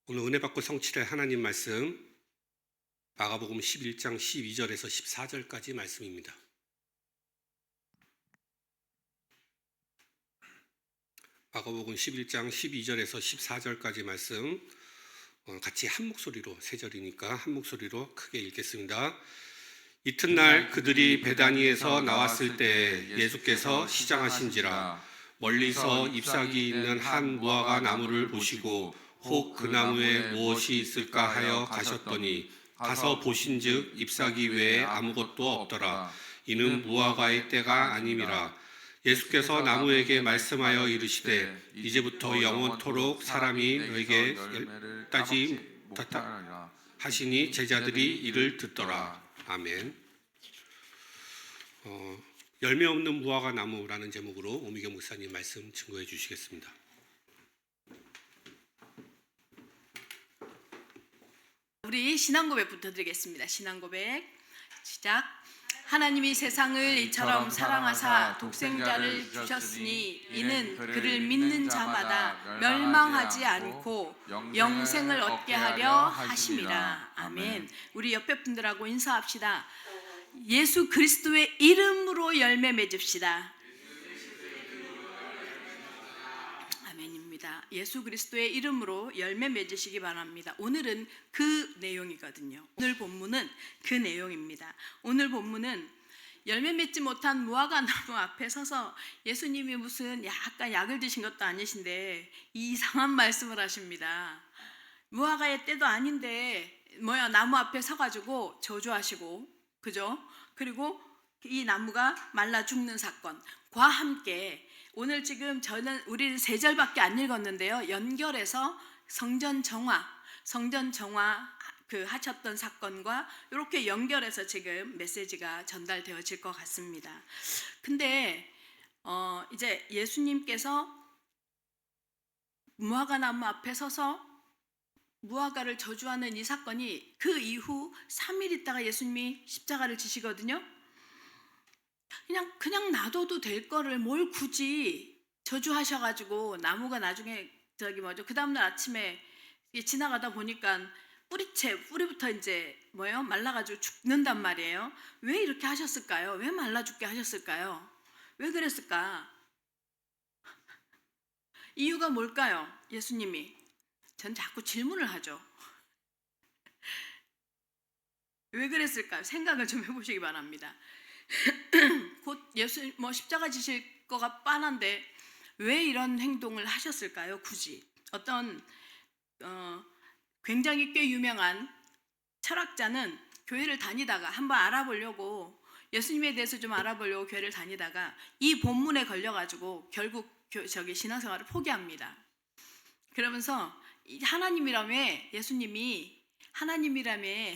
오늘 은혜 받고 성취될 하나님 말씀 마가복음 11장 12절에서 14절까지 말씀입니다. 마가복음 11장 12절에서 14절까지 말씀 같이 한 목소리로, 세 절이니까 한 목소리로 크게 읽겠습니다. 이튿날 그들이 베다니에서 나왔을 때 예수께서 시장하신지라 멀리서 잎사귀 있는 한 무화과 나무를 보시고 혹 그 나무에 무엇이 있을까 하여 가셨더니 가서 보신즉 잎사귀 외에 아무것도 없더라. 이는 무화과의 때가 아님이라. 예수께서 나무에게 말씀하여 이르시되 이제부터 영원토록 사람이 너에게 따지 못하라 하시니 제자들이 이를 듣더라. 아멘. 열매 없는 무화과 나무라는 제목으로 오미경 목사님 말씀 증거해 주시겠습니다. 우리 신앙고백부터 드리겠습니다. 신앙고백 시작. 하나님이 세상을 이처럼 사랑하사 독생자를 주셨으니 이는 그를 믿는 자마다 멸망하지 않고 영생을 얻게 하려 하심이라. 아멘. 우리 옆에 분들하고 인사합시다. 예수 그리스도의 이름으로 열매 맺읍시다. 아멘입니다. 예수 그리스도의 이름으로 열매 맺으시기 바랍니다. 오늘은 그 내용이거든요. 오늘 본문은 그 내용입니다. 오늘 본문은 열매 맺지 못한 무화과 나무 앞에 서서 예수님이 무슨 약간 약을 드신 것도 아니신데 이상한 말씀을 하십니다. 무화과의 때도 아닌데 나무 앞에 서가지고 저주하시고, 그죠? 그리고 이 나무가 말라 죽는 사건과 함께 오늘 지금 저는 우리 3절밖에 안 읽었는데요. 연결해서 성전 정화 하셨던 사건과 이렇게 연결해서 지금 메시지가 전달되어질 것 같습니다. 근데 이제 예수님께서 무화과 나무 앞에 서서 무화과를 저주하는 이 사건이 그 이후 3일 있다가 예수님이 십자가를 지시거든요. 그냥 놔둬도 될 거를 뭘 굳이 저주하셔가지고 나무가 나중에 그 다음날 아침에 지나가다 보니까 뿌리부터 이제 말라가지고 죽는단 말이에요. 왜 이렇게 하셨을까요? 왜 말라 죽게 하셨을까요? 왜 그랬을까? 이유가 뭘까요? 예수님이 전 자꾸 질문을 하죠. 왜 그랬을까요? 생각을 좀 해보시기 바랍니다. 곧 예수 십자가 지실 거가 뻔한데 왜 이런 행동을 하셨을까요? 굳이 어떤 굉장히 꽤 유명한 철학자는 교회를 다니다가 한번 알아보려고 예수님에 대해서 좀 알아보려고 교회를 다니다가 이 본문에 걸려가지고 결국 신앙생활을 포기합니다. 그러면서 하나님이라며 예수님이 하나님이라며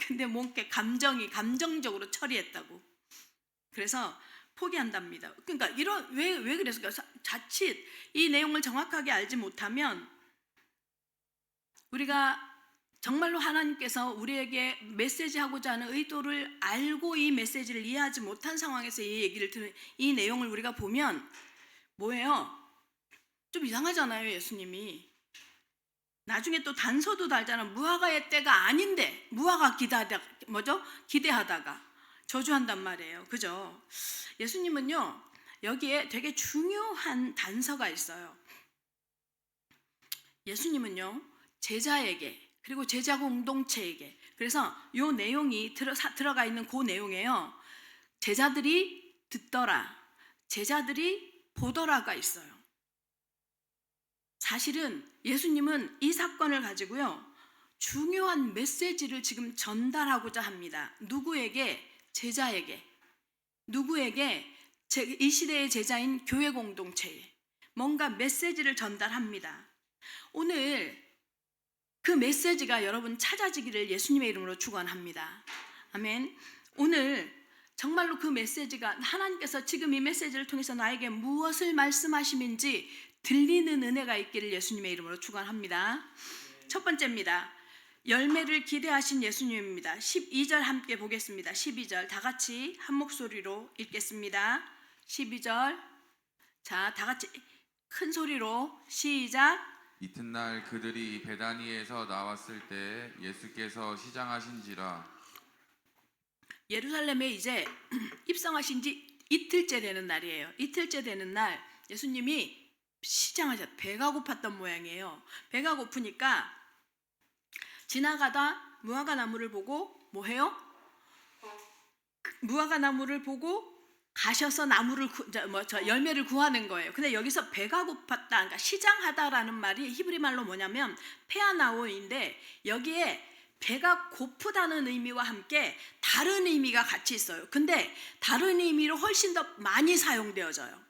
근데 뭔가 감정적으로 처리했다고. 그래서 포기한답니다. 그러니까 왜 그랬을까요? 자칫 이 내용을 정확하게 알지 못하면 우리가 정말로 하나님께서 우리에게 메시지하고자 하는 의도를 알고 이 메시지를 이해하지 못한 상황에서 이 내용을 우리가 보면 뭐예요? 좀 이상하잖아요. 예수님이 나중에 또 단서도 달잖아. 무화과의 때가 아닌데 무화과 기대하다가 저주한단 말이에요. 그죠? 예수님은요 여기에 되게 중요한 단서가 있어요. 예수님은요 제자에게 그리고 제자 공동체에게, 그래서 이 내용이 들어가 있는 그 내용에요, 제자들이 듣더라, 제자들이 보더라가 있어요. 사실은 예수님은 이 사건을 가지고요 중요한 메시지를 지금 전달하고자 합니다. 누구에게? 제자에게. 누구에게? 이 시대의 제자인 교회 공동체에 뭔가 메시지를 전달합니다. 오늘 그 메시지가 여러분 찾아지기를 예수님의 이름으로 축원합니다. 아멘. 오늘 정말로 그 메시지가 하나님께서 지금 이 메시지를 통해서 나에게 무엇을 말씀하심인지 들리는 은혜가 있기를 예수님의 이름으로 축원합니다. 첫 번째입니다. 열매를 기대하신 예수님입니다. 12절 함께 보겠습니다. 12절 다 같이 한 목소리로 읽겠습니다. 12절 자, 다 같이 큰 소리로 시작. 이튿날 그들이 베다니에서 나왔을 때 예수께서 시장하신지라. 예루살렘에 이제 입성하신 지 이틀째 되는 날이에요. 이틀째 되는 날 예수님이 시장하셨. 배가 고팠던 모양이에요. 배가 고프니까 지나가다 무화과 나무를 보고 뭐 해요? 무화과 나무를 보고 가셔서 나무를 열매를 구하는 거예요. 근데 여기서 배가 고팠다, 그러니까 시장하다라는 말이 히브리 말로 뭐냐면 페아나오인데 여기에 배가 고프다는 의미와 함께 다른 의미가 같이 있어요. 근데 다른 의미로 훨씬 더 많이 사용되어져요.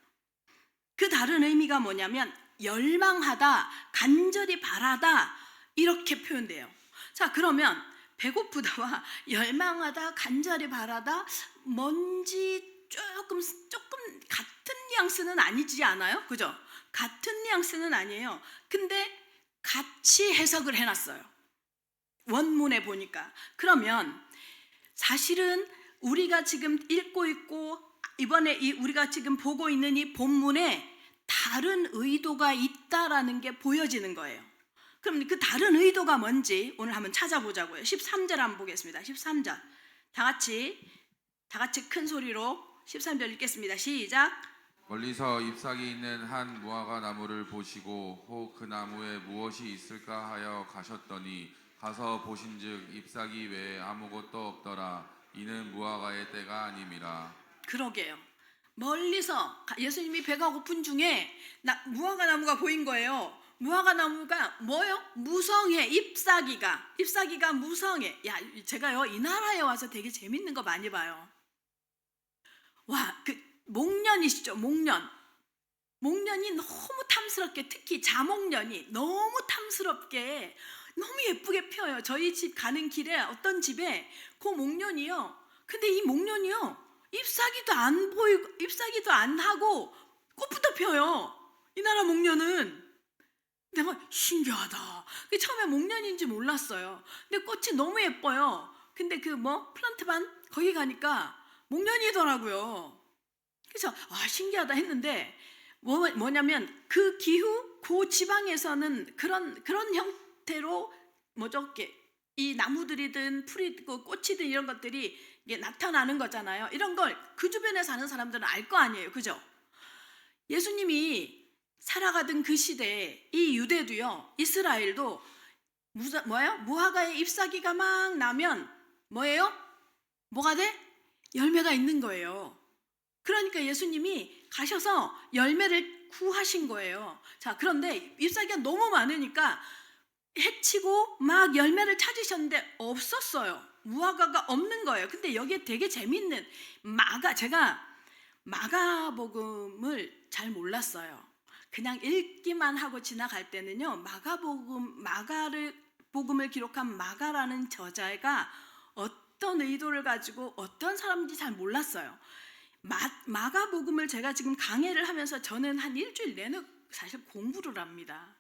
그 다른 의미가 뭐냐면 열망하다, 간절히 바라다 이렇게 표현돼요. 자, 그러면 배고프다와 열망하다, 간절히 바라다 뭔지 조금 같은 뉘앙스는 아니지 않아요? 그죠? 같은 뉘앙스는 아니에요. 근데 같이 해석을 해놨어요. 원문에 보니까. 그러면 사실은 우리가 지금 읽고 있고 이번에 우리가 지금 보고 있는 이 본문에 다른 의도가 있다라는 게 보여지는 거예요. 그럼 그 다른 의도가 뭔지 오늘 한번 찾아보자고요. 13절 한번 보겠습니다. 13절. 다 같이 큰 소리로 13절 읽겠습니다. 시작. 멀리서 잎사귀 있는 한 무화과 나무를 보시고 혹 그 나무에 무엇이 있을까 하여 가셨더니 가서 보신즉 잎사귀 외에 아무것도 없더라. 이는 무화과의 때가 아님이라. 그러게요. 멀리서 예수님이 배가 고픈 중에 무화과 나무가 보인 거예요. 무화과 나무가 뭐요? 무성해. 잎사귀가 무성해. 야, 제가요 이 나라에 와서 되게 재밌는 거 많이 봐요. 와, 그 목련이시죠? 목련이 너무 탐스럽게, 특히 자목련이 너무 탐스럽게 너무 예쁘게 펴요. 저희 집 가는 길에 어떤 집에 그 목련이요. 근데 이 목련이요 잎사귀도 안 보이고 잎사귀도 안 하고 꽃부터 펴요. 이 나라 목련은. 내가 신기하다. 처음에 목련인지 몰랐어요. 근데 꽃이 너무 예뻐요. 근데 그 플란트반 거기 가니까 목련이더라고요. 그래서 신기하다 했는데 뭐냐면 그 기후 그 지방에서는 그런 형태로 이 나무들이든 풀이든 꽃이든 이런 것들이 이게 나타나는 거잖아요. 이런 걸 그 주변에 사는 사람들은 알 거 아니에요. 그죠? 예수님이 살아가던 그 시대에 이 유대도요, 이스라엘도 무화과의 잎사귀가 막 나면 뭐예요? 뭐가 돼? 열매가 있는 거예요. 그러니까 예수님이 가셔서 열매를 구하신 거예요. 자, 그런데 잎사귀가 너무 많으니까 해치고 막 열매를 찾으셨는데 없었어요. 무화과가 없는 거예요. 근데 여기에 되게 재밌는 제가 마가복음을 잘 몰랐어요. 그냥 읽기만 하고 지나갈 때는요, 마가복음을 기록한 마가라는 저자가 어떤 의도를 가지고 어떤 사람인지 잘 몰랐어요. 마가복음을 제가 지금 강해를 하면서 저는 한 일주일 내내 사실 공부를 합니다.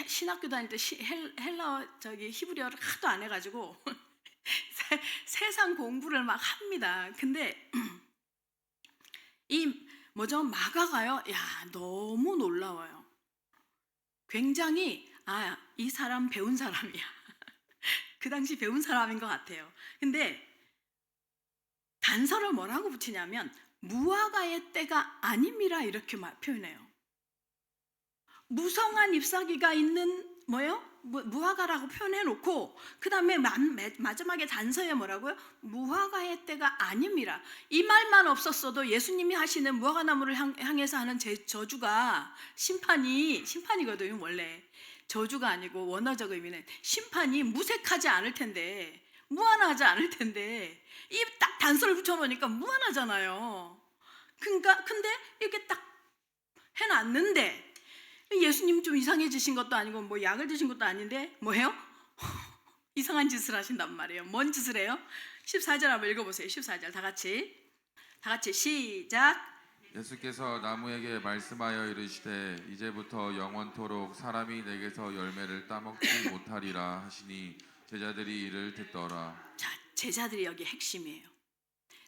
신학교 다닐 때 히브리어를 하도 안 해가지고 세상 공부를 막 합니다. 근데 마가가요, 너무 놀라워요. 굉장히 이 사람 배운 사람이야. 그 당시 배운 사람인 것 같아요. 근데 단서를 뭐라고 붙이냐면 무화과의 때가 아님이라 이렇게 표현해요. 무성한 잎사귀가 있는 무화과라고 표현해놓고 그 다음에 마지막에 단서에 뭐라고요? 무화과의 때가 아님이라. 이 말만 없었어도 예수님이 하시는 무화과 나무를 향해서 하는 저주가 심판이거든요. 원래 저주가 아니고 원어적 의미는 심판이 무색하지 않을 텐데, 무한하지 않을 텐데 이 딱 단서를 붙여놓으니까 무한하잖아요. 그러니까 근데 이렇게 딱 해놨는데 예수님 좀 이상해지신 것도 아니고 약을 드신 것도 아닌데 뭐해요? 이상한 짓을 하신단 말이에요. 뭔 짓을 해요? 14절 한번 읽어보세요. 14절 다 같이 시작. 예수께서 나무에게 말씀하여 이르시되 이제부터 영원토록 사람이 내게서 열매를 따먹지 못하리라 하시니 제자들이 이를 듣더라. 자, 제자들이 여기 핵심이에요.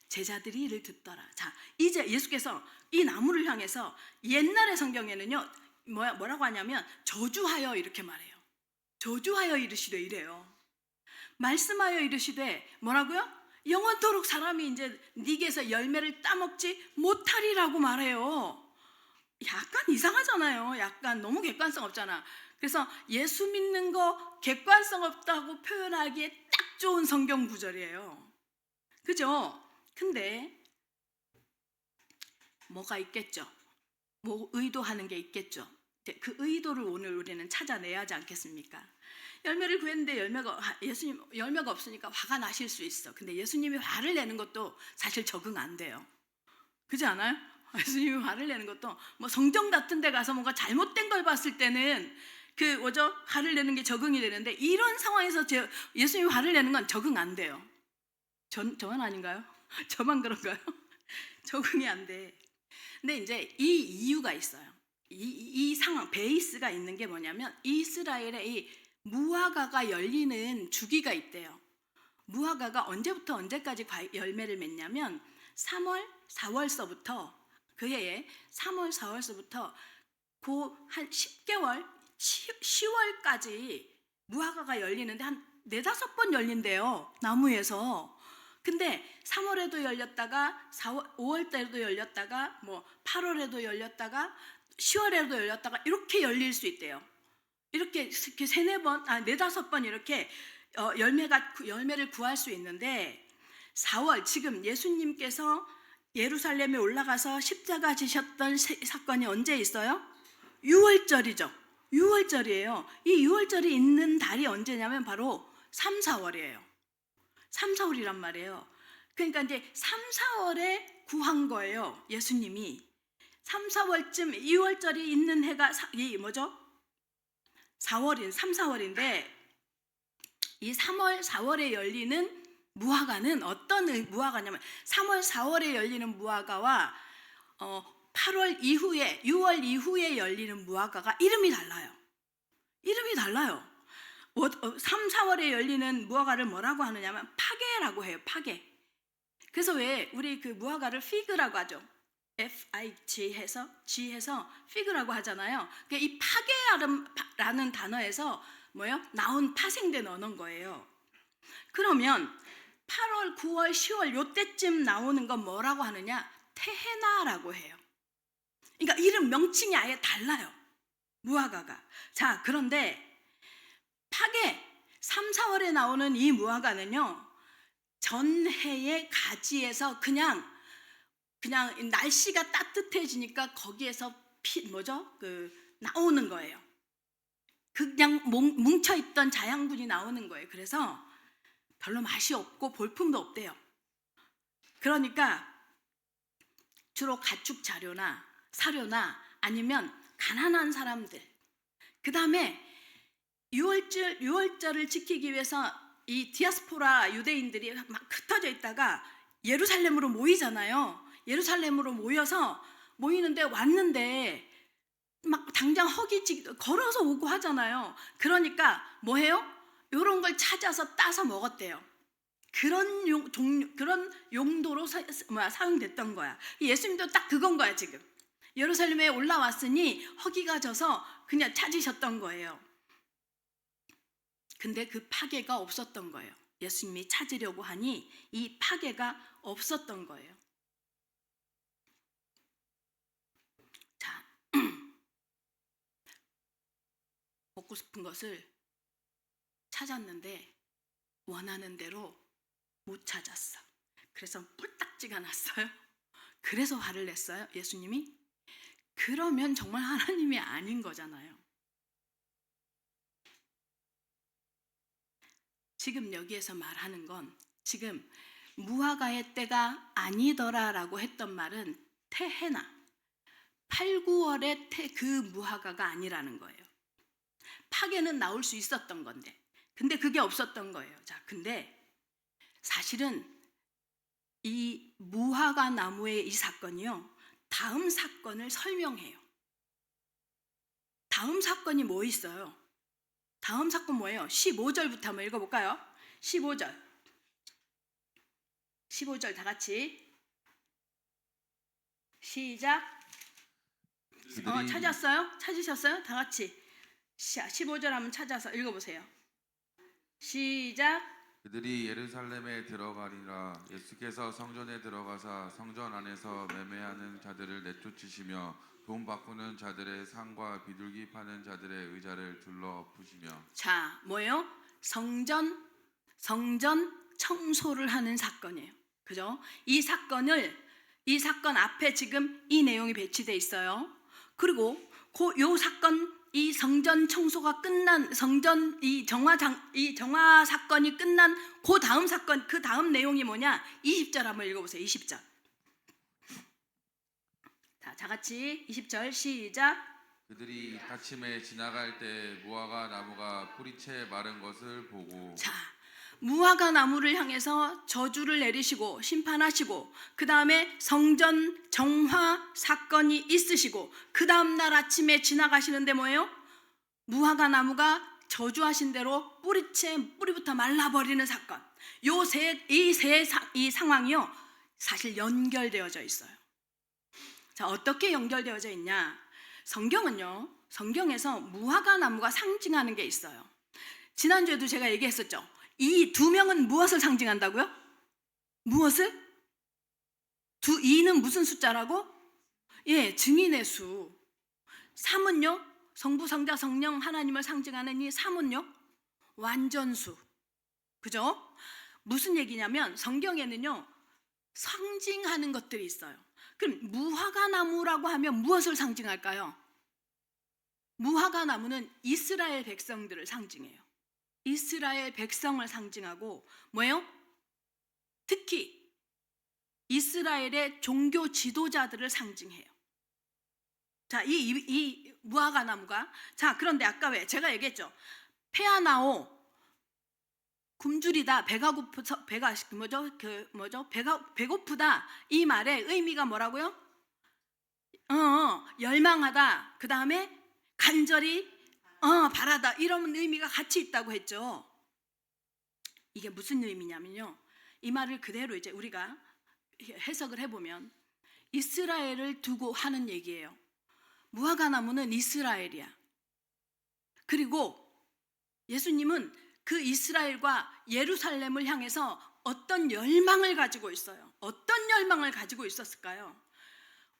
제자들이 이를 듣더라. 자, 이제 예수께서 이 나무를 향해서 옛날의 성경에는요, 뭐라고 하냐면 저주하여 이렇게 말해요. 저주하여 이르시되 이래요. 말씀하여 이르시되 뭐라고요? 영원토록 사람이 이제 네게서 열매를 따먹지 못하리라고 말해요. 약간 이상하잖아요. 약간 너무 객관성 없잖아. 그래서 예수 믿는 거 객관성 없다고 표현하기에 딱 좋은 성경 구절이에요. 그죠? 근데 뭐가 있겠죠? 뭐 의도하는 게 있겠죠. 그 의도를 오늘 우리는 찾아내야 하지 않겠습니까? 열매를 구했는데 예수님 열매가 없으니까 화가 나실 수 있어. 근데 예수님이 화를 내는 것도 사실 적응 안 돼요. 그렇지 않아요? 예수님이 화를 내는 것도 뭐 성경 같은 데 가서 뭔가 잘못된 걸 봤을 때는 그 뭐죠? 화를 내는 게 적응이 되는데 이런 상황에서 예수님이 화를 내는 건 적응 안 돼요. 저만 아닌가요? 저만 그런가요? 적응이 안 돼. 근데 이제 이 이유가 있어요. 이 상황 베이스가 있는 게 뭐냐면 이스라엘의 이 무화과가 열리는 주기가 있대요. 무화과가 언제부터 언제까지 열매를 맺냐면 3월, 4월서부터 그 해에 3월, 4월서부터 그 한 10개월, 10월까지 무화과가 열리는데 한 4-5번 열린대요. 나무에서. 근데 3월에도 열렸다가 5월 때도 열렸다가 뭐 8월에도 열렸다가 10월에도 열렸다가 이렇게 열릴 수 있대요. 이렇게 3-4번, 4-5번 이렇게 열매를 구할 수 있는데 4월 지금 예수님께서 예루살렘에 올라가서 십자가 지셨던 사건이 언제 있어요? 6월절이죠. 6월절이에요. 이 6월절이 있는 달이 언제냐면 바로 3, 4월이에요. 3, 4월이란 말이에요. 그러니까 이제 3, 4월에 구한 거예요. 예수님이. 3, 4월쯤 2월절이 있는 해가 이 뭐죠? 3, 4월인데 이 3월, 4월에 열리는 무화과는 어떤 무화과냐면 3월, 4월에 열리는 무화과와 8월 이후에 6월 이후에 열리는 무화과가 이름이 달라요. 이름이 달라요. 3, 4월에 열리는 무화과를 뭐라고 하느냐면 파게라고 해요. 파게. 그래서 왜 우리 그 무화과를 피그라고 하죠. FIG 해서 피그라고 하잖아요. 그러니까 이 파게라는 단어에서 나온 파생된 언어인 거예요. 그러면 8월, 9월, 10월 요때쯤 나오는 건 뭐라고 하느냐? 테헤나라고 해요. 그러니까 이름 명칭이 아예 달라요. 무화과가. 자, 그런데 파게 3, 4월에 나오는 이 무화과는요. 전해의 가지에서 그냥 날씨가 따뜻해지니까 거기에서 나오는 거예요. 그냥 뭉쳐있던 자양분이 나오는 거예요. 그래서 별로 맛이 없고 볼품도 없대요. 그러니까 주로 가축 사료나 아니면 가난한 사람들, 그 다음에 6월절을 지키기 위해서 이 디아스포라 유대인들이 막 흩어져 있다가 예루살렘으로 모이잖아요. 예루살렘으로 모이는데 왔는데 막 당장 걸어서 오고 하잖아요. 그러니까 뭐해요? 이런 걸 찾아서 따서 먹었대요. 그런 용도로 사용됐던 거야. 예수님도 딱 그건 거야. 지금 예루살렘에 올라왔으니 허기가 져서 그냥 찾으셨던 거예요. 근데 그 파게가 없었던 거예요. 예수님이 찾으려고 하니 이 파게가 없었던 거예요. 자, 먹고 싶은 것을 찾았는데 원하는 대로 못 찾았어. 그래서 뿔딱지가 났어요. 그래서 화를 냈어요, 예수님이? 그러면 정말 하나님이 아닌 거잖아요. 지금 여기에서 말하는 건 지금 무화과의 때가 아니더라라고 했던 말은 테헤나 8, 9월의 그 무화과가 아니라는 거예요. 파게는 나올 수 있었던 건데 근데 그게 없었던 거예요. 자, 근데 사실은 이 무화과 나무의 이 사건이요, 다음 사건을 설명해요. 다음 사건이 뭐 있어요? 다음 사건 뭐예요? 15절부터 한번 읽어볼까요? 15절 다 같이 시작. 그들이 찾았어요? 찾으셨어요? 다 같이 15절 한번 찾아서 읽어보세요. 시작. 그들이 예루살렘에 들어가리라. 예수께서 성전에 들어가사 성전 안에서 매매하는 자들을 내쫓으시며 돈 바꾸는 자들의 상과 비둘기 파는 자들의 의자를 둘러엎으시며. 자, 뭐예요? 성전 청소를 하는 사건이에요. 그죠? 이 사건 앞에 지금 이 내용이 배치돼 있어요. 그리고 요 사건, 이 성전 청소가 끝난 이 정화 사건이 끝난 그 다음 사건, 그 다음 내용이 뭐냐? 20절 한번 읽어보세요. 20절. 다 같이 20절 시작. 그들이 아침에 지나갈 때 무화과 나무가 뿌리채 마른 것을 보고. 자, 무화과 나무를 향해서 저주를 내리시고 심판하시고, 그 다음에 성전 정화 사건이 있으시고, 그 다음 날 아침에 지나가시는데 뭐예요? 무화과 나무가 저주하신 대로 뿌리부터 말라버리는 사건. 이 상황이요, 사실 연결되어져 있어요. 자, 어떻게 연결되어져 있냐? 성경에서 무화과 나무가 상징하는 게 있어요. 지난주에도 제가 얘기했었죠. 이 두 명은 무엇을 상징한다고요? 무엇을? 이는 무슨 숫자라고? 예, 증인의 수. 3은요? 성부, 성자, 성령 하나님을 상징하는 이 3은요? 완전수. 그죠? 무슨 얘기냐면 성경에는요, 상징하는 것들이 있어요. 그럼 무화과 나무라고 하면 무엇을 상징할까요? 무화과 나무는 이스라엘 백성들을 상징해요. 이스라엘 백성을 상징하고 뭐예요? 특히 이스라엘의 종교 지도자들을 상징해요. 자, 이 무화과 나무가, 자, 그런데 아까 왜 제가 얘기했죠? 페아나오, 굶주리다, 배고프다, 이 말의 의미가 뭐라고요? 열망하다, 그 다음에 간절히 바라다, 이런 의미가 같이 있다고 했죠. 이게 무슨 의미냐면요, 이 말을 그대로 이제 우리가 해석을 해보면 이스라엘을 두고 하는 얘기예요. 무화과 나무는 이스라엘이야. 그리고 예수님은 그 이스라엘과 예루살렘을 향해서 어떤 열망을 가지고 있어요. 어떤 열망을 가지고 있었을까요?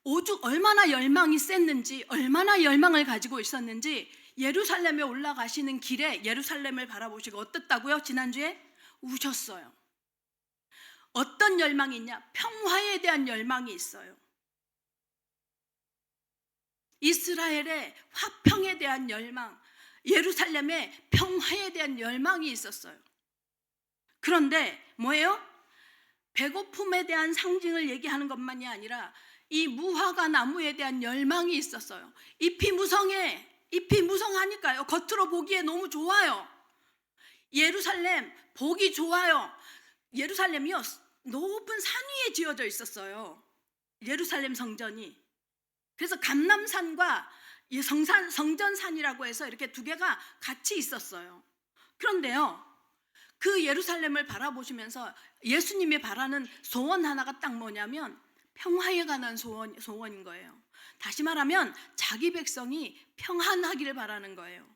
오죽 얼마나 열망이 셌는지, 얼마나 열망을 가지고 있었는지, 예루살렘에 올라가시는 길에 예루살렘을 바라보시고 어떻다고요? 지난주에 우셨어요. 어떤 열망이 있냐? 평화에 대한 열망이 있어요. 이스라엘의 화평에 대한 열망, 예루살렘의 평화에 대한 열망이 있었어요. 그런데 뭐예요? 배고픔에 대한 상징을 얘기하는 것만이 아니라 이 무화과 나무에 대한 열망이 있었어요. 잎이 무성하니까요. 겉으로 보기에 너무 좋아요. 예루살렘 보기 좋아요. 예루살렘이요, 높은 산 위에 지어져 있었어요. 예루살렘 성전이. 그래서 감람산과 성전산이라고 해서 이렇게 두 개가 같이 있었어요. 그런데요, 그 예루살렘을 바라보시면서 예수님이 바라는 소원 하나가 딱 뭐냐면 평화에 관한 소원인 거예요. 다시 말하면 자기 백성이 평안하기를 바라는 거예요.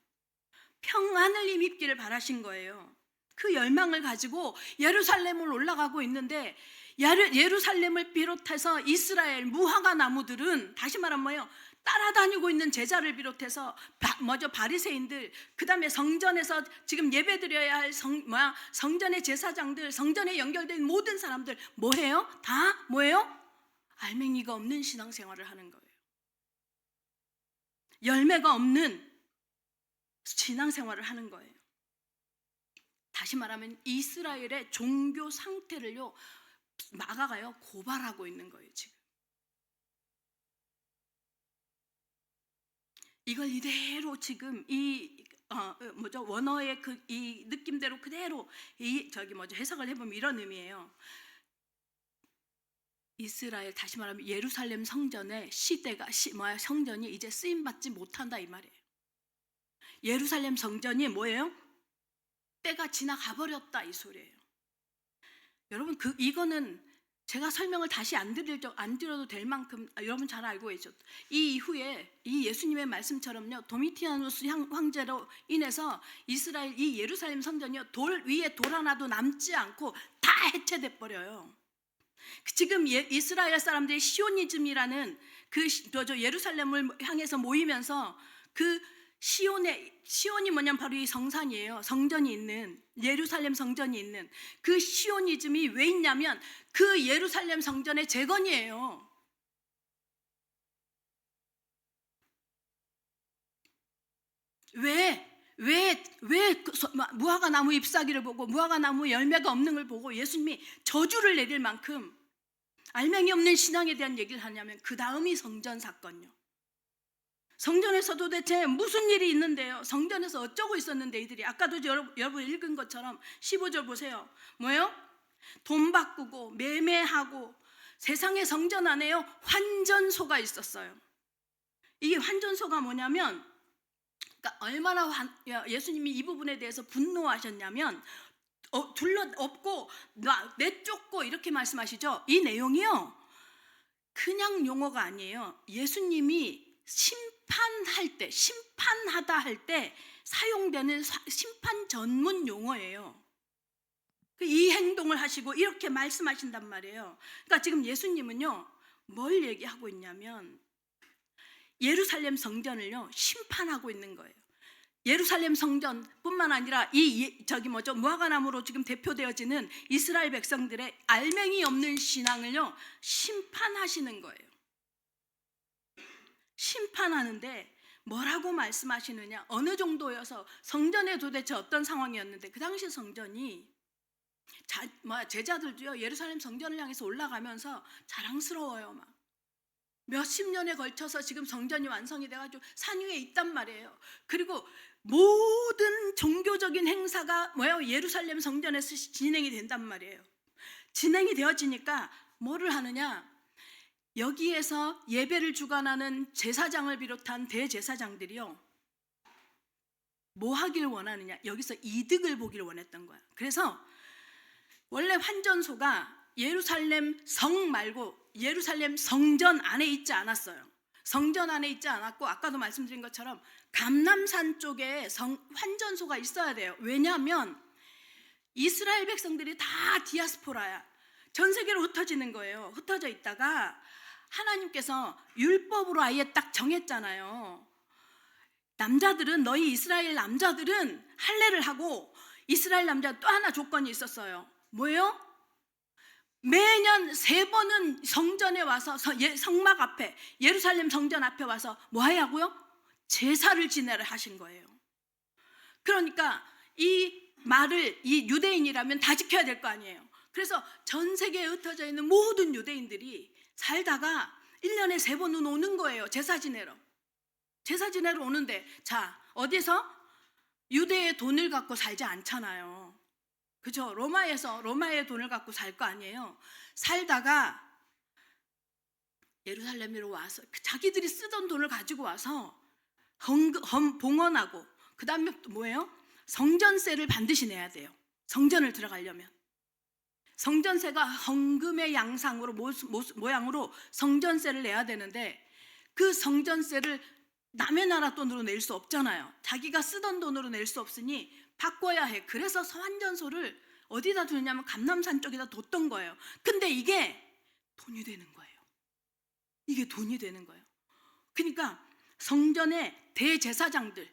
평안을 힘입기를 바라신 거예요. 그 열망을 가지고 예루살렘을 올라가고 있는데, 예루살렘을 비롯해서 이스라엘 무화과 나무들은 다시 말하면 뭐예요? 따라다니고 있는 제자를 비롯해서 바리새인들, 그 다음에 성전에서 지금 예배드려야 할 성전의 제사장들, 성전에 연결된 모든 사람들 뭐해요? 다 뭐예요? 알맹이가 없는 신앙생활을 하는 거예요. 열매가 없는 신앙생활을 하는 거예요. 다시 말하면 이스라엘의 종교 상태를요, 마가가요 고발하고 있는 거예요. 지금 이걸 이대로 지금 원어의 이 느낌대로 그대로 해석을 해보면 이런 의미예요. 이스라엘, 다시 말하면 예루살렘 성전의 성전이 이제 쓰임 받지 못한다 이 말이에요. 예루살렘 성전이 뭐예요? 때가 지나가 버렸다 이 소리예요. 여러분, 이거는 제가 설명을 다시 안 드려도 될 만큼 여러분 잘 알고 계죠. 이 이후에 이 예수님의 말씀처럼요, 도미티아누스 황제로 인해서 이스라엘 이 예루살렘 성전이요, 돌 위에 돌 하나도 남지 않고 다 해체돼 버려요. 지금 이스라엘 사람들이 시오니즘이라는 예루살렘을 향해서 모이면서 그 시온이 뭐냐면 바로 이 성산이에요. 성전이 있는, 예루살렘 성전이 있는 그 시오니즘이 왜 있냐면 그 예루살렘 성전의 재건이에요. 왜 무화과 나무 잎사귀를 보고 무화과 나무 열매가 없는 걸 보고 예수님이 저주를 내릴 만큼 알맹이 없는 신앙에 대한 얘기를 하냐면 그 다음이 성전 사건요. 성전에서 도대체 무슨 일이 있는데요? 성전에서 어쩌고 있었는데 이들이 아까도 여러분 읽은 것처럼 15절 보세요. 뭐예요? 돈 바꾸고 매매하고 세상의 성전 안에요 환전소가 있었어요. 이게 환전소가 뭐냐면 그러니까 얼마나 예수님이 이 부분에 대해서 분노하셨냐면 둘러엎고 내쫓고 이렇게 말씀하시죠. 이 내용이요 그냥 용어가 아니에요. 예수님이 심판하다 할 때 사용되는 심판 전문 용어예요. 이 행동을 하시고 이렇게 말씀하신단 말이에요. 그러니까 지금 예수님은요 뭘 얘기하고 있냐면 예루살렘 성전을요 심판하고 있는 거예요. 예루살렘 성전뿐만 아니라 무화과 나무로 지금 대표되어지는 이스라엘 백성들의 알맹이 없는 신앙을요 심판하시는 거예요. 심판하는데 뭐라고 말씀하시느냐? 어느 정도여서 성전에 도대체 어떤 상황이었는데 그 당시 성전이 제자들도요 예루살렘 성전을 향해서 올라가면서 자랑스러워요. 막 몇십 년에 걸쳐서 지금 성전이 완성이 돼가지고 산 위에 있단 말이에요. 그리고 모든 종교적인 행사가 예루살렘 성전에서 진행이 된단 말이에요. 진행이 되어지니까 뭐를 하느냐? 여기에서 예배를 주관하는 제사장을 비롯한 대제사장들이요 뭐 하길 원하느냐? 여기서 이득을 보기를 원했던 거야. 그래서 원래 환전소가 예루살렘 성 말고 예루살렘 성전 안에 있지 않았어요. 성전 안에 있지 않았고 아까도 말씀드린 것처럼 감람산 쪽에 환전소가 있어야 돼요. 왜냐하면 이스라엘 백성들이 다 디아스포라야. 전 세계로 흩어지는 거예요. 흩어져 있다가 하나님께서 율법으로 아예 딱 정했잖아요. 너희 이스라엘 남자들은 할례를 하고 이스라엘 남자 또 하나 조건이 있었어요. 뭐예요? 매년 3번은 성전에 와서 성막 앞에 예루살렘 성전 앞에 와서 뭐 하냐고요? 제사를 지내라 하신 거예요. 그러니까 이 말을 이 유대인이라면 다 지켜야 될 거 아니에요. 그래서 전 세계에 흩어져 있는 모든 유대인들이 살다가 1년에 3번은 오는 거예요. 제사 지내러 오는데 자 어디서? 유대의 돈을 갖고 살지 않잖아요. 그죠? 로마의 돈을 갖고 살 거 아니에요. 살다가 예루살렘으로 와서 자기들이 쓰던 돈을 가지고 와서 봉헌하고 그 다음에 뭐예요? 성전세를 반드시 내야 돼요. 성전을 들어가려면 성전세가 헌금의 양상으로 모양으로 성전세를 내야 되는데 그 성전세를 남의 나라 돈으로 낼 수 없잖아요. 자기가 쓰던 돈으로 낼 수 없으니 바꿔야 해. 그래서 환전소를 어디다 두냐면 감람산 쪽에다 뒀던 거예요. 근데 이게 돈이 되는 거예요. 그러니까 성전의 대제사장들,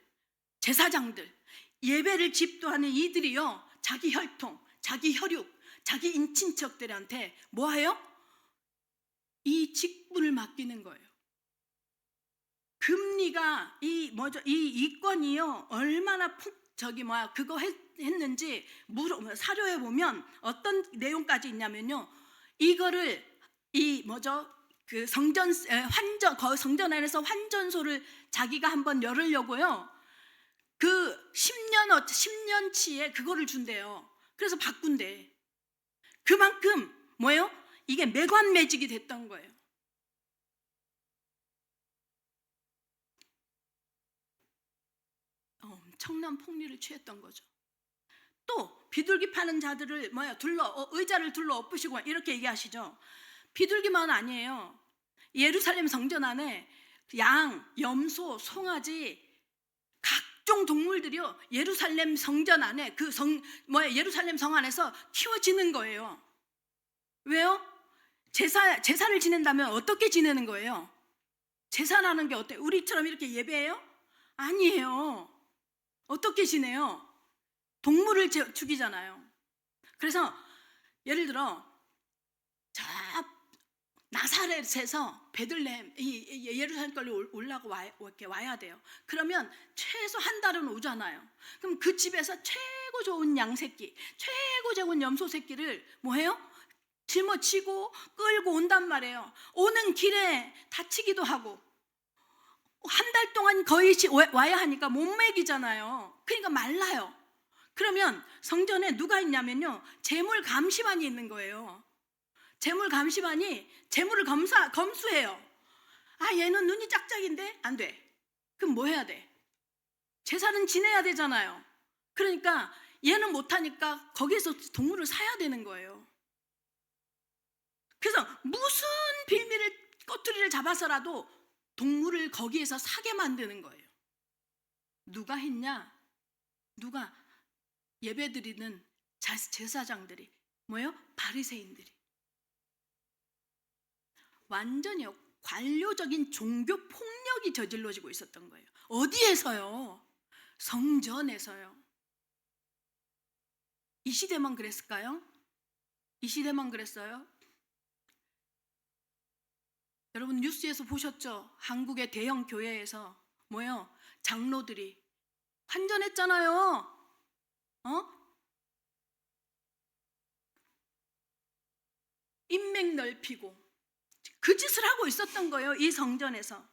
예배를 집도하는 이들이요 자기 혈통, 자기 혈육, 자기 인친척들한테 뭐해요? 이 직분을 맡기는 거예요. 금리가 이 이권이요 얼마나 그거 했는지 사료에 보면 어떤 내용까지 있냐면요. 이거를 그 성전 안에서 환전소를 자기가 한번 열으려고요. 그 10년치에 그거를 준대요. 그래서 바꾼대. 그만큼 뭐예요? 이게 매관매직이 됐던 거예요. 엄청난 폭리를 취했던 거죠. 또 비둘기 파는 자들을 의자를 둘러 엎으시고 이렇게 얘기하시죠. 비둘기만 아니에요. 예루살렘 성전 안에 양, 염소, 송아지 각종 동물들이요 예루살렘 성전 안에 예루살렘 성 안에서 키워지는 거예요. 왜요? 제사를 지낸다면 어떻게 지내는 거예요? 제사라는 게 어때요? 우리처럼 이렇게 예배해요? 아니에요. 어떻게 지내요? 동물을 죽이잖아요. 그래서 예를 들어 저 나사렛에서 베들레헴 예루살렘까지 이렇게 와야 돼요. 그러면 최소 한 달은 오잖아요. 그럼 그 집에서 최고 좋은 양 새끼, 최고 좋은 염소 새끼를 뭐해요? 짊어지고 끌고 온단 말이에요. 오는 길에 다치기도 하고 한 달 동안 거의 와야 하니까 못 먹이잖아요. 그러니까 말라요. 그러면 성전에 누가 있냐면요, 재물 감시반이 있는 거예요. 재물 감시반이 재물을 검수해요. 아, 얘는 눈이 짝짝인데 안 돼. 그럼 뭐 해야 돼? 제사는 지내야 되잖아요. 그러니까 얘는 못하니까 거기에서 동물을 사야 되는 거예요. 그래서 무슨 꼬투리를 잡아서라도 동물을 거기에서 사게 만드는 거예요. 누가 했냐? 누가? 예배드리는 제사장들이. 뭐예요? 바리새인들이. 완전히 관료적인 종교 폭력이 저질러지고 있었던 거예요. 어디에서요? 성전에서요. 이 시대만 그랬을까요? 이 시대만 그랬어요? 여러분 뉴스에서 보셨죠? 한국의 대형 교회에서 뭐예요? 장로들이 환전했잖아요. 인맥 넓히고 그 짓을 하고 있었던 거예요. 이 성전에서.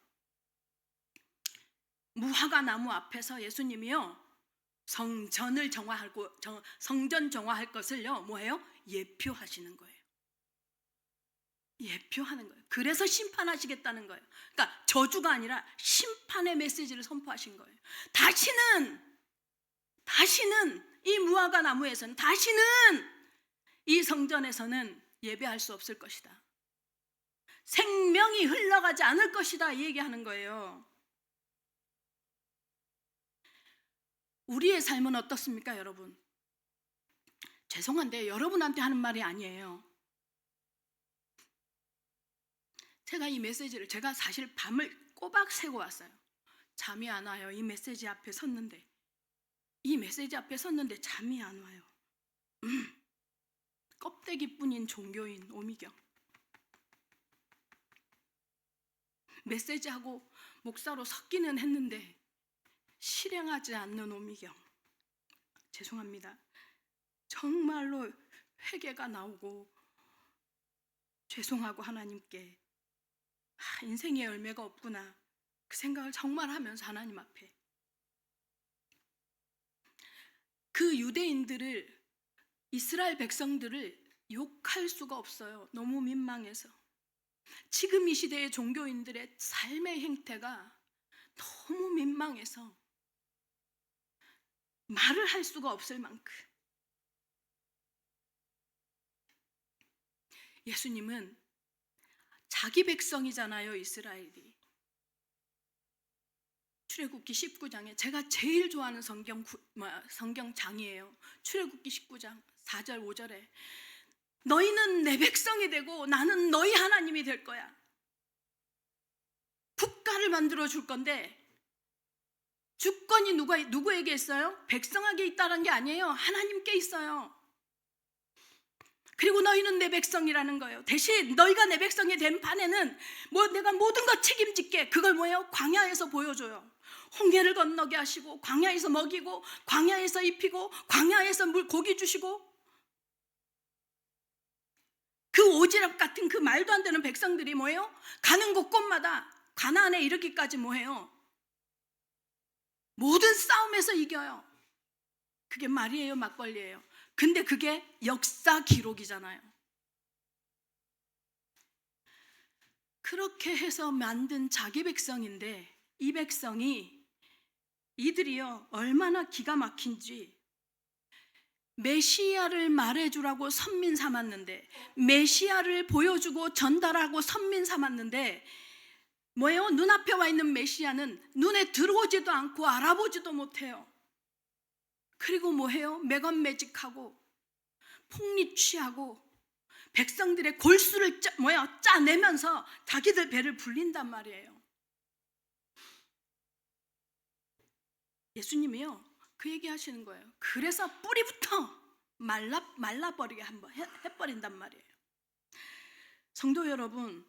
무화과 나무 앞에서 예수님이요 성전 정화할 것을요 뭐예요? 예표하시는 거예요. 예표하는 거예요. 그래서 심판하시겠다는 거예요. 그러니까 저주가 아니라 심판의 메시지를 선포하신 거예요. 다시는 이 무화과 나무에서는, 다시는 이 성전에서는 예배할 수 없을 것이다. 생명이 흘러가지 않을 것이다, 이 얘기하는 거예요. 우리의 삶은 어떻습니까, 여러분? 죄송한데 여러분한테 하는 말이 아니에요. 제가 이 메시지를 제가 사실 밤을 꼬박 새고 왔어요. 잠이 안 와요. 이 메시지 앞에 섰는데 잠이 안 와요. 껍데기뿐인 종교인 오미경. 메시지하고 목사로 섞기는 했는데 실행하지 않는 오미경. 죄송합니다. 정말로 회개가 나오고 죄송하고 하나님께 인생에 열매가 없구나 그 생각을 정말 하면서 하나님 앞에 그 유대인들을, 이스라엘 백성들을 욕할 수가 없어요. 너무 민망해서. 지금 이 시대의 종교인들의 삶의 행태가 너무 민망해서 말을 할 수가 없을 만큼. 예수님은 자기 백성이잖아요, 이스라엘이. 출애굽기 19장에 제가 제일 좋아하는 성경장이에요. 출애굽기 19장 4절 5절에 너희는 내 백성이 되고 나는 너희 하나님이 될 거야. 국가를 만들어 줄 건데 주권이 누구에게 있어요? 백성에게 있다는 게 아니에요. 하나님께 있어요. 그리고 너희는 내 백성이라는 거예요. 대신 너희가 내 백성이 된 판에는 내가 모든 것 책임질게. 그걸 뭐예요? 광야에서 보여줘요. 홍해를 건너게 하시고 광야에서 먹이고 광야에서 입히고 광야에서 고기 주시고 그 오지랖 같은 그 말도 안 되는 백성들이 뭐예요? 가는 곳곳마다 가나안에 이르기까지 뭐예요? 모든 싸움에서 이겨요. 그게 말이에요, 막걸리예요? 근데 그게 역사 기록이잖아요. 그렇게 해서 만든 자기 백성인데 이 백성이 이들이요 얼마나 기가 막힌지 메시아를 말해주라고 선민 삼았는데, 메시아를 보여주고 전달하고 선민 삼았는데 뭐예요? 눈앞에 와 있는 메시아는 눈에 들어오지도 않고 알아보지도 못해요. 그리고 뭐해요? 매건매직하고 폭리 취하고 백성들의 골수를 짜내면서 자기들 배를 불린단 말이에요. 예수님이요 그 얘기 하시는 거예요. 그래서 뿌리부터 말라버리게 한번 해버린단 말이에요. 성도 여러분,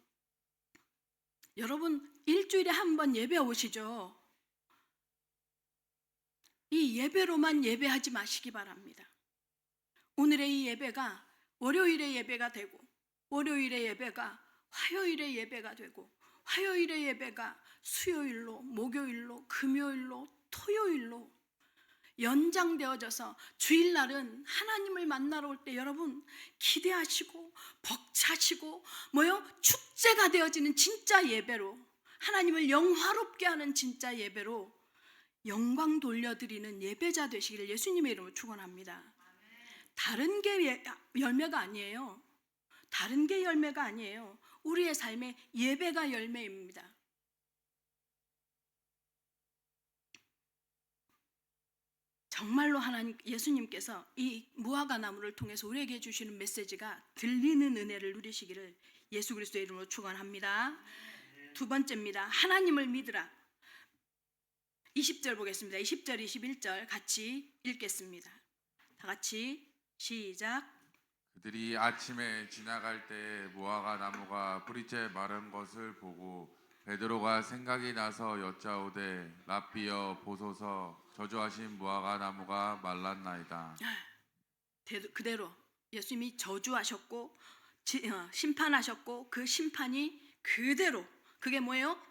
일주일에 한 번 예배 오시죠? 이 예배로만 예배하지 마시기 바랍니다. 오늘의 이 예배가 월요일의 예배가 되고, 월요일의 예배가 화요일의 예배가 되고, 화요일의 예배가 수요일로, 목요일로, 금요일로, 토요일로 연장되어져서 주일날은 하나님을 만나러 올 때 여러분 기대하시고 벅차시고 축제가 되어지는 진짜 예배로, 하나님을 영화롭게 하는 진짜 예배로 영광 돌려드리는 예배자 되시기를 예수님의 이름으로 축원합니다. 다른 게 열매가 아니에요. 다른 게 열매가 아니에요. 우리의 삶의 예배가 열매입니다. 정말로 예수님께서 이 무화과 나무를 통해서 우리에게 주시는 메시지가 들리는 은혜를 누리시기를 예수 그리스도의 이름으로 축원합니다. 두 번째입니다. 하나님을 믿으라. 20절 보겠습니다. 20절, 21절 같이 읽겠습니다. 다 같이 시작. 그들이 아침에 지나갈 때 무화과 나무가 뿌리째 마른 것을 보고 베드로가 생각이 나서 여짜오되 랍비여 보소서 저주하신 무화과 나무가 말랐나이다. 그대로 예수님이 저주하셨고 심판하셨고 그 심판이 그대로 그게 뭐예요?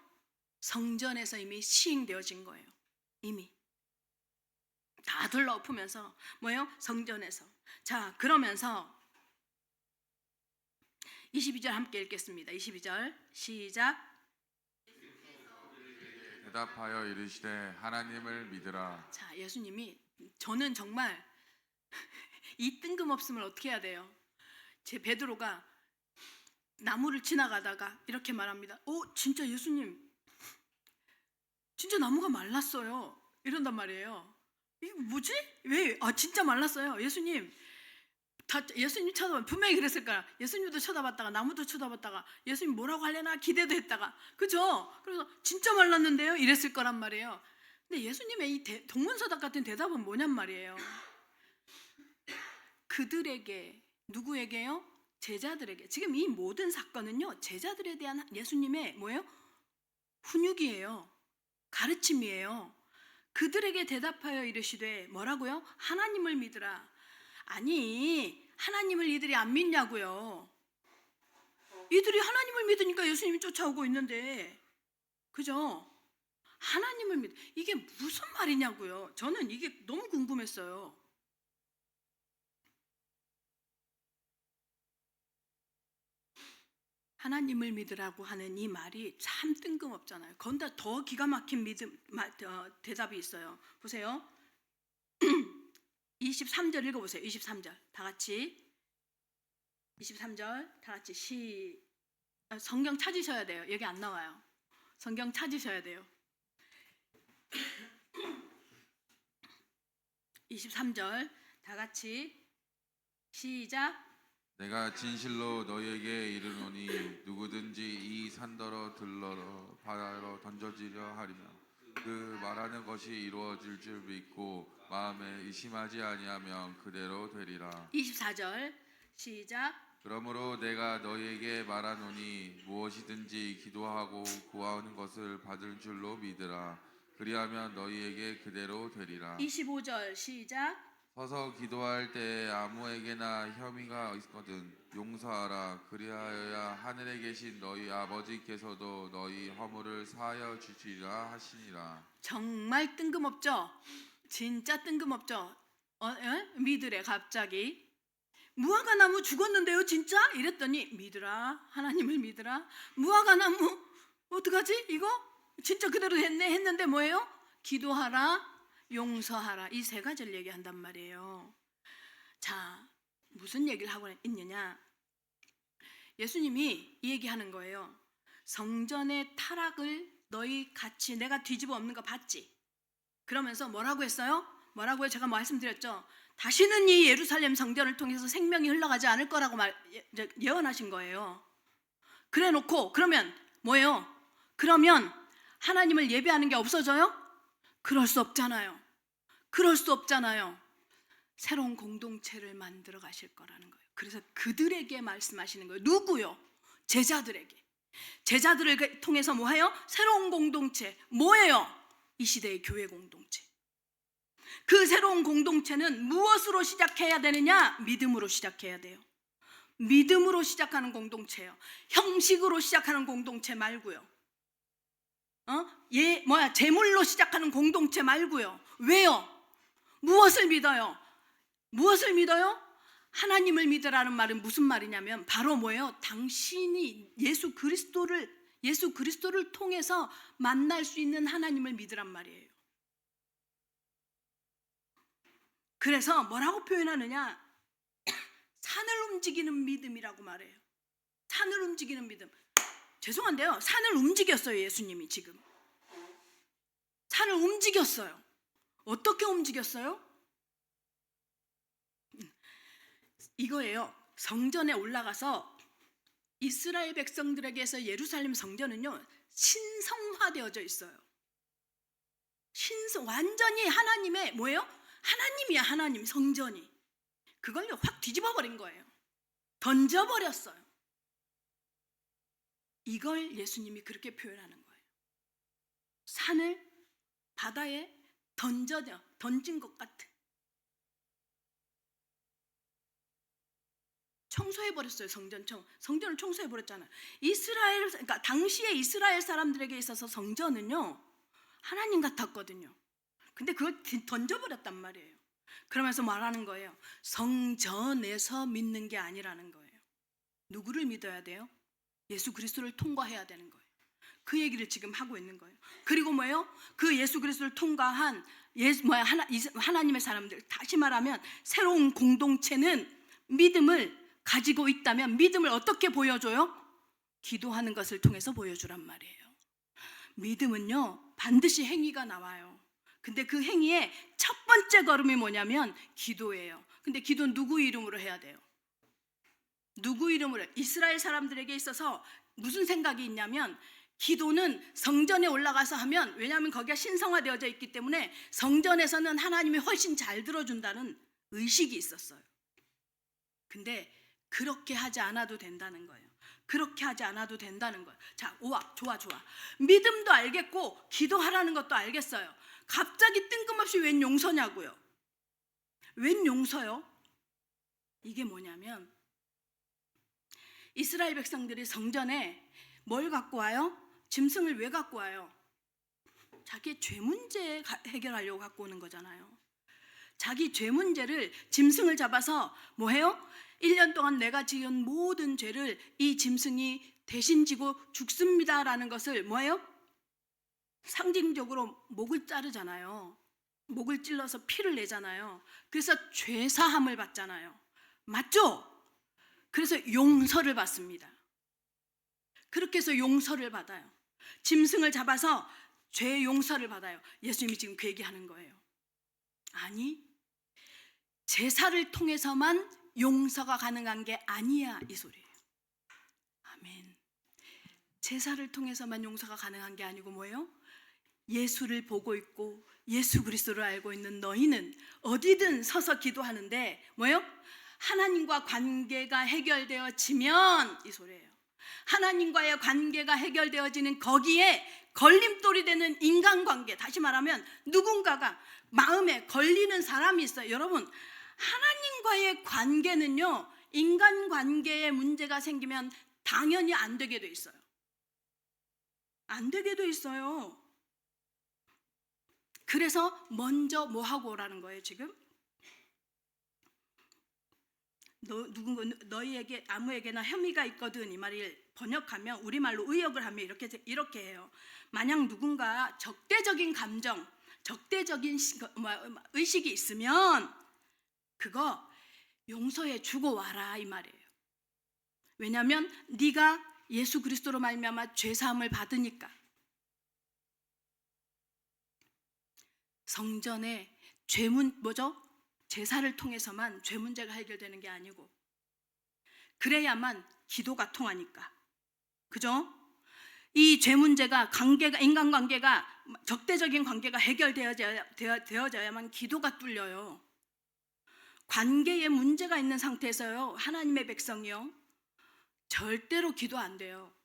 성전에서 이미 시행되어진 거예요. 이미 다 둘러엎으면서 뭐예요? 성전에서. 자, 그러면서 22절 함께 읽겠습니다. 22절 시작. 대답하여 이르시되 하나님을 믿으라. 자, 예수님이 저는 정말 이 뜬금없음을 어떻게 해야 돼요? 제 베드로가 나무를 지나가다가 이렇게 말합니다. 진짜 예수님, 진짜 나무가 말랐어요. 이런단 말이에요. 이게 뭐지? 왜? 진짜 말랐어요. 예수님 쳐다봐. 분명히 그랬을 거야. 예수님도 쳐다봤다가 나무도 쳐다봤다가 예수님 뭐라고 하려나 기대도 했다가, 그죠? 그래서 진짜 말랐는데요? 이랬을 거란 말이에요. 근데 예수님의 이 동문서답 같은 대답은 뭐냔 말이에요. 그들에게, 누구에게요? 제자들에게. 지금 이 모든 사건은요 제자들에 대한 예수님의 뭐예요? 훈육이에요. 가르침이에요. 그들에게 대답하여 이르시되 뭐라고요? 하나님을 믿으라. 아니, 하나님을 이들이 안 믿냐고요. 이들이 하나님을 믿으니까 예수님이 쫓아오고 있는데, 그죠? 하나님을 믿, 이게 무슨 말이냐고요. 저는 이게 너무 궁금했어요. 하나님을 믿으라고 하는 이 말이 참 뜬금없잖아요. 거기다 더 기가 막힌 대답이 있어요. 보세요. 23절 읽어보세요. 23절 다 같이. 23절 다 같이 성경 찾으셔야 돼요. 여기 안 나와요. 성경 찾으셔야 돼요. 23절 다 같이 시작. 내가 진실로 너희에게 이르노니 누구든지 이 산더러 들러 바다로 던져지려 하리면 그 말하는 것이 이루어질 줄 믿고 마음에 의심하지 아니하면 그대로 되리라. 24절 시작. 그러므로 내가 너희에게 말하노니 무엇이든지 기도하고 구하는 것을 받을 줄로 믿으라. 그리하면 너희에게 그대로 되리라. 25절 시작. 서서 기도할 때 아무에게나 혐의가 있거든 용서하라. 그리하여야 하늘에 계신 너희 아버지께서도 너희 허물을 사하여 주시리라 하시니라. 정말 뜬금없죠? 진짜 뜬금없죠? 믿으래. 갑자기 무화과 나무 죽었는데요 진짜? 이랬더니 믿으라. 하나님을 믿으라. 무화과 나무 어떡하지? 이거 진짜 그대로 했는데 뭐예요? 기도하라, 용서하라. 이 세 가지를 얘기한단 말이에요. 자, 무슨 얘기를 하고 있느냐? 예수님이 이 얘기하는 거예요. 성전의 타락을 너희 같이 내가 뒤집어 엎는 거 봤지? 그러면서 뭐라고 했어요? 뭐라고요? 제가 말씀드렸죠. 다시는 이 예루살렘 성전을 통해서 생명이 흘러가지 않을 거라고 예언하신 거예요. 그래 놓고 그러면 뭐예요? 그러면 하나님을 예배하는 게 없어져요? 그럴 수 없잖아요. 그럴 수 없잖아요. 새로운 공동체를 만들어 가실 거라는 거예요. 그래서 그들에게 말씀하시는 거예요. 누구요? 제자들에게. 제자들을 통해서 뭐해요? 새로운 공동체. 뭐예요? 이 시대의 교회 공동체. 그 새로운 공동체는 무엇으로 시작해야 되느냐? 믿음으로 시작해야 돼요. 믿음으로 시작하는 공동체예요. 형식으로 시작하는 공동체 말고요. 재물로 시작하는 공동체 말고요. 왜요? 무엇을 믿어요? 무엇을 믿어요? 하나님을 믿으라는 말은 무슨 말이냐면 바로 뭐예요? 당신이 예수 그리스도를 통해서 만날 수 있는 하나님을 믿으란 말이에요. 그래서 뭐라고 표현하느냐? 산을 움직이는 믿음이라고 말해요. 산을 움직이는 믿음. 죄송한데요. 산을 움직였어요. 예수님이 지금. 산을 움직였어요. 어떻게 움직였어요? 이거예요. 성전에 올라가서 이스라엘 백성들에게서 예루살렘 성전은요 신성화되어져 있어요. 완전히 하나님의 뭐예요? 하나님이야. 하나님 성전이. 그걸요 확 뒤집어 버린 거예요. 던져버렸어요. 이걸 예수님이 그렇게 표현하는 거예요. 산을 바다에 던진 것 같은. 청소해버렸어요. 성전을 청소해버렸잖아요. 그러니까 당시에 이스라엘 사람들에게 있어서 성전은요 하나님 같았거든요. 근데 그걸 던져버렸단 말이에요. 그러면서 말하는 거예요. 성전에서 믿는 게 아니라는 거예요. 누구를 믿어야 돼요? 예수 그리스도를 통과해야 되는 거예요. 그 얘기를 지금 하고 있는 거예요. 그리고 뭐예요? 그 예수 그리스도를 통과한 하나님의 사람들, 다시 말하면 새로운 공동체는 믿음을 가지고 있다면 믿음을 어떻게 보여줘요? 기도하는 것을 통해서 보여주란 말이에요. 믿음은요 반드시 행위가 나와요. 근데 그 행위의 첫 번째 걸음이 뭐냐면 기도예요. 근데 기도는 누구 이름으로 해야 돼요? 누구 이름으로? 이스라엘 사람들에게 있어서 무슨 생각이 있냐면 기도는 성전에 올라가서 하면, 왜냐하면 거기가 신성화되어져 있기 때문에 성전에서는 하나님이 훨씬 잘 들어준다는 의식이 있었어요. 근데 그렇게 하지 않아도 된다는 거예요. 그렇게 하지 않아도 된다는 거예요. 자, 좋아. 믿음도 알겠고 기도하라는 것도 알겠어요. 갑자기 뜬금없이 웬 용서냐고요? 웬 용서요? 이게 뭐냐면 이스라엘 백성들이 성전에 뭘 갖고 와요? 짐승을 왜 갖고 와요? 자기의 죄 문제 해결하려고 갖고 오는 거잖아요. 자기 죄 문제를 짐승을 잡아서 뭐해요? 1년 동안 내가 지은 모든 죄를 이 짐승이 대신 지고 죽습니다라는 것을 뭐해요? 상징적으로 목을 자르잖아요. 목을 찔러서 피를 내잖아요. 그래서 죄사함을 받잖아요. 맞죠? 그래서 용서를 받습니다. 그렇게 해서 용서를 받아요. 짐승을 잡아서 죄 용서를 받아요. 예수님이 지금 그 얘기하는 거예요. 아니, 제사를 통해서만 용서가 가능한 게 아니야, 이 소리예요. 아멘. 제사를 통해서만 용서가 가능한 게 아니고 뭐예요? 예수를 보고 있고 예수 그리스도를 알고 있는 너희는 어디든 서서 기도하는데 뭐예요? 하나님과 관계가 해결되어지면, 이 소리예요. 하나님과의 관계가 해결되어지는 거기에 걸림돌이 되는 인간관계, 다시 말하면 누군가가 마음에 걸리는 사람이 있어요. 여러분, 하나님과의 관계는요 인간관계에 문제가 생기면 당연히 안 되게 돼 있어요. 안 되게 돼 있어요. 그래서 먼저 뭐 하고 오라는 거예요 지금? 너희에게 아무에게나 혐의가 있거든, 이 말을 번역하면 우리말로 의역을 하면 이렇게 해요. 만약 누군가 적대적인 감정, 적대적인 의식이 있으면 그거 용서해 주고 와라 이 말이에요. 왜냐하면 네가 예수 그리스도로 말미암아 죄 사함을 받으니까. 성전에 제사를 통해서만 죄 문제가 해결되는 게 아니고 그래야만 기도가 통하니까. 그죠? 이 죄 문제가 인간관계가 적대적인 관계가 해결되어져야만 기도가 뚫려요. 관계에 문제가 있는 상태에서요, 하나님의 백성이요, 절대로 기도 안 돼요.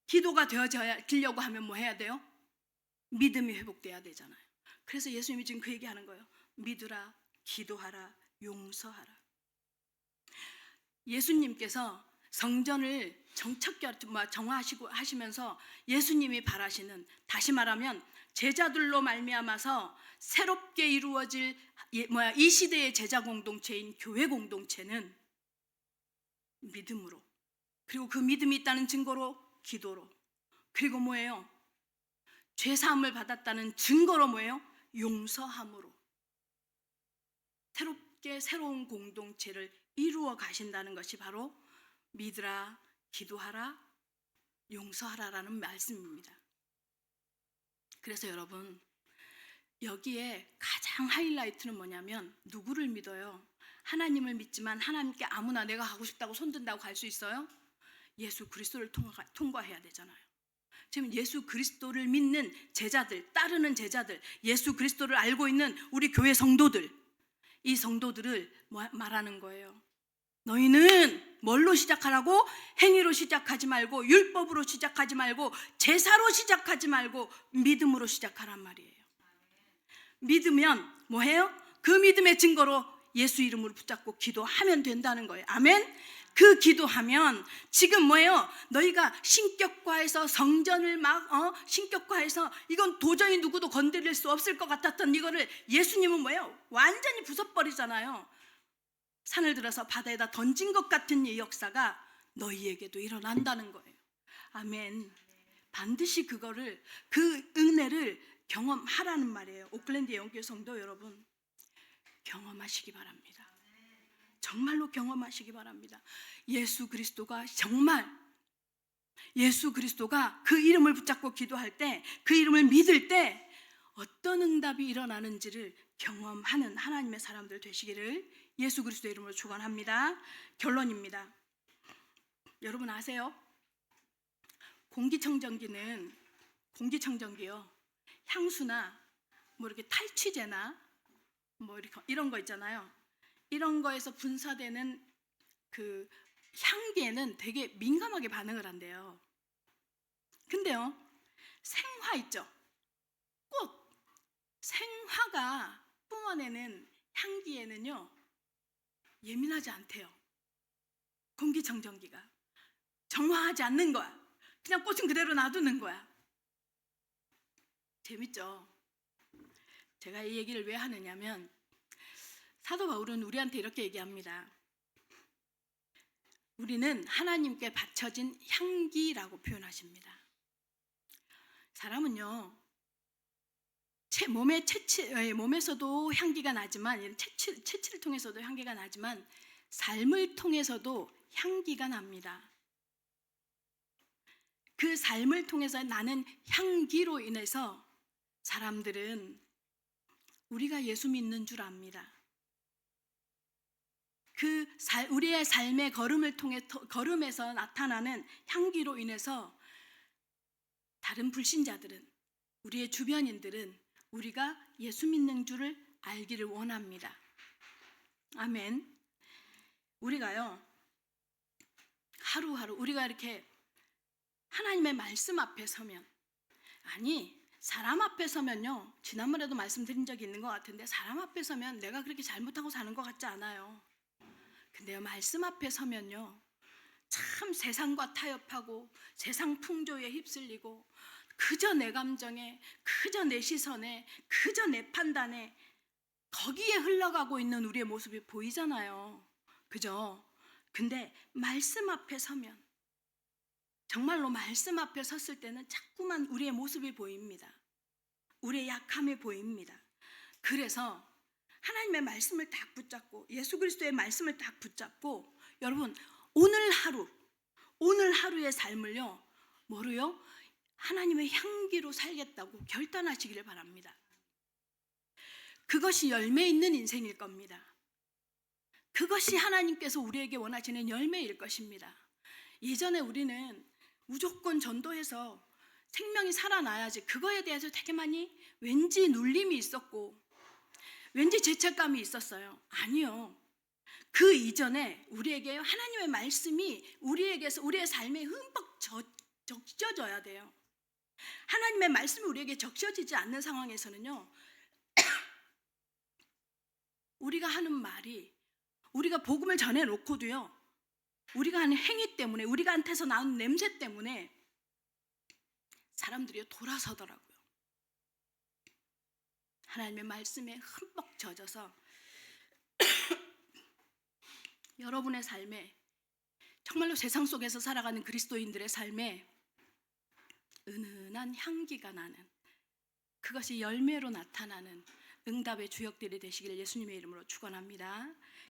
기도가 되어지려고 하면 뭐 해야 돼요? 믿음이 회복돼야 되잖아요. 그래서 예수님이 지금 그 얘기하는 거예요. 믿으라, 기도하라, 용서하라. 예수님께서 성전을 정화하시고 하시면서 예수님이 바라시는, 다시 말하면 제자들로 말미암아서 새롭게 이루어질 이 시대의 제자 공동체인 교회 공동체는 믿음으로, 그리고 그 믿음이 있다는 증거로 기도로, 그리고 뭐예요? 죄 사함을 받았다는 증거로 뭐예요? 용서함으로 새로운 공동체를 이루어 가신다는 것이 바로 믿으라, 기도하라, 용서하라라는 말씀입니다. 그래서 여러분, 여기에 가장 하이라이트는 뭐냐면 누구를 믿어요? 하나님을 믿지만 하나님께 아무나 내가 가고 싶다고 손든다고 갈 수 있어요? 예수 그리스도를 통과해야 되잖아요. 지금 예수 그리스도를 믿는 제자들, 따르는 제자들, 예수 그리스도를 알고 있는 우리 교회 성도들, 이 성도들을 말하는 거예요. 너희는 뭘로 시작하라고? 행위로 시작하지 말고, 율법으로 시작하지 말고, 제사로 시작하지 말고 믿음으로 시작하란 말이에요. 믿으면 뭐해요? 그 믿음의 증거로 예수 이름으로 붙잡고 기도하면 된다는 거예요. 아멘? 그 기도하면 지금 뭐예요? 너희가 신격화해서 성전을 신격화해서 이건 도저히 누구도 건드릴 수 없을 것 같았던 이거를 예수님은 뭐예요? 완전히 부숴버리잖아요. 산을 들어서 바다에다 던진 것 같은 이 역사가 너희에게도 일어난다는 거예요. 아멘. 반드시 그 은혜를 경험하라는 말이에요. 오클랜드 영교회 성도 여러분, 경험하시기 바랍니다. 정말로 경험하시기 바랍니다. 예수 그리스도가 그 이름을 붙잡고 기도할 때, 그 이름을 믿을 때 어떤 응답이 일어나는지를 경험하는 하나님의 사람들 되시기를 예수 그리스도 이름으로 축원합니다. 결론입니다. 여러분 아세요? 공기청정기요, 향수나 뭐 이렇게 탈취제나 뭐 이런 거 있잖아요. 이런 거에서 분사되는 그 향기에는 되게 민감하게 반응을 한대요. 근데요, 생화 있죠? 꽃, 생화가 뿜어내는 향기에는요 예민하지 않대요. 공기청정기가 정화하지 않는 거야. 그냥 꽃은 그대로 놔두는 거야. 재밌죠? 제가 이 얘기를 왜 하느냐면 사도 바울은 우리한테 이렇게 얘기합니다. 우리는 하나님께 바쳐진 향기라고 표현하십니다. 사람은요, 몸에서도 향기가 나지만, 채취를 통해서도 향기가 나지만, 삶을 통해서도 향기가 납니다. 그 삶을 통해서 나는 향기로 인해서 사람들은 우리가 예수 믿는 줄 압니다. 우리의 삶의 걸음에서 나타나는 향기로 인해서 다른 불신자들은, 우리의 주변인들은 우리가 예수 믿는 줄을 알기를 원합니다. 아멘. 우리가요, 하루하루 우리가 이렇게 하나님의 말씀 앞에 서면, 사람 앞에 서면요, 지난번에도 말씀드린 적이 있는 것 같은데, 사람 앞에 서면 내가 그렇게 잘못하고 사는 것 같지 않아요. 근데요, 말씀 앞에 서면요, 참 세상과 타협하고 세상 풍조에 휩쓸리고 그저 내 감정에, 그저 내 시선에, 그저 내 판단에 거기에 흘러가고 있는 우리의 모습이 보이잖아요. 그죠? 근데 말씀 앞에 서면, 정말로 말씀 앞에 섰을 때는 자꾸만 우리의 모습이 보입니다. 우리의 약함이 보입니다. 그래서 하나님의 말씀을 딱 붙잡고 예수 그리스도의 말씀을 딱 붙잡고 여러분 오늘 하루의 삶을요 뭐로요? 하나님의 향기로 살겠다고 결단하시기를 바랍니다. 그것이 열매 있는 인생일 겁니다. 그것이 하나님께서 우리에게 원하시는 열매일 것입니다. 예전에 우리는 무조건 전도해서 생명이 살아나야지 그거에 대해서 되게 많이 왠지 눌림이 있었고 왠지 죄책감이 있었어요. 아니요. 그 이전에 우리에게 하나님의 말씀이 우리에게서 우리의 삶에 흠뻑 적셔져야 돼요. 하나님의 말씀이 우리에게 적셔지지 않는 상황에서는요. 우리가 하는 말이 우리가 복음을 전해놓고도요. 우리가 하는 행위 때문에 우리가한테서 나오는 냄새 때문에 사람들이 돌아서더라고요. 하나님의 말씀에 흠뻑 젖어서 여러분의 삶에 정말로 세상 속에서 살아가는 그리스도인들의 삶에 은은한 향기가 나는 그것이 열매로 나타나는 응답의 주역들이 되시기를 예수님의 이름으로 축원합니다.